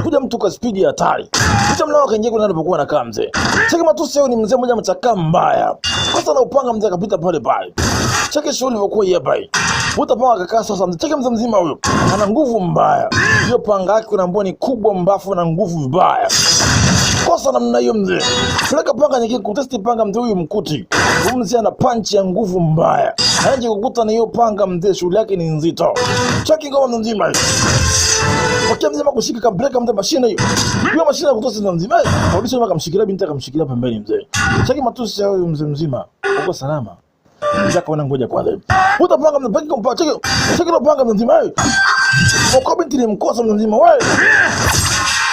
Kuja mtu kwa spidi ya hatari. Kisha mlao kaingia kuna alipokuwa anakaa mzee. Cheki matusi yao ni mzee mmoja mchaka mbaya. Sasa na upanga mzee akapita pale pale. Cheki shughuli ilivyokuwa hapa hii. Vuta panga akakaa sasa mzee. Cheki mzee mzima huyo. Ana nguvu mbaya. Hiyo panga yake kuna mboni kubwa mbafu na nguvu mbaya. Kosa namna hiyo mzee. Peleka panga nyingine kutesti panga mzee huyu mkuti. Huyu mzee ana punch ya nguvu mbaya. Haje kukuta na hiyo panga mzee shughuli yake ni nzito. Cheki ngoma mzima hiyo. Wakia mzima kushika kampeleka mzee mashine hiyo. Hiyo mashine ya kutosa na mzima. Aulisha mpaka kamshikilia binti akamshikilia pembeni mzee. Cheki matusi ya huyu mzee mzima. Uko salama. Mzee kaona ngoja kwanza. Vuta panga mzee peki kumpa cheki. Cheki ile panga mzima hiyo. Uko binti ni mkosa mzima wewe.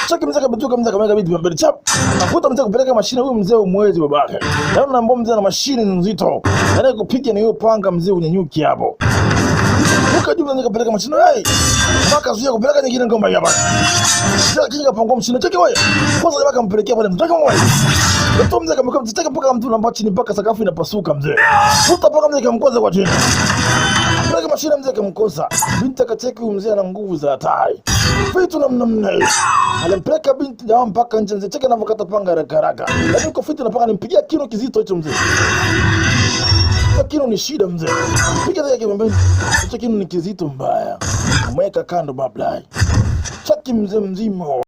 Cheki mzee kabituka mzee kameka binti pembeni chap. Nakuta mzee kupeleka mashine huyu mzee umwezi babake. Yaani na mbona mzee na mashine nzito. Yaani kupiga na hiyo panga mzee unyanyuki hapo. Ukajua mzee kapeleka mashine hey. Mpaka zuia kupeleka nyingine ngoma hapa. Sasa kinga pango mshine cheki wewe. Kwanza jamaa kampelekea pale mtaka wewe. Mtu mzee kameka mtaka mpaka mtu namba chini mpaka sakafu inapasuka mzee. Futa mpaka mzee kamkoza kwa chini. Peleka mashine mzee kamkosa. Binti akacheki mzee ana nguvu za hatari. Vitu namna hiyo. Alimpeleka binti dawa mpaka nje mzee cheki anavokata panga haraka. Lakini kwa fitu napaka nimpigia kilo kizito hicho mzee. Kino ni shida mzee. Piga zake pembeni. Hicho kino ni kizito mbaya. Mweka kando bablai. Chaki mzee mzima.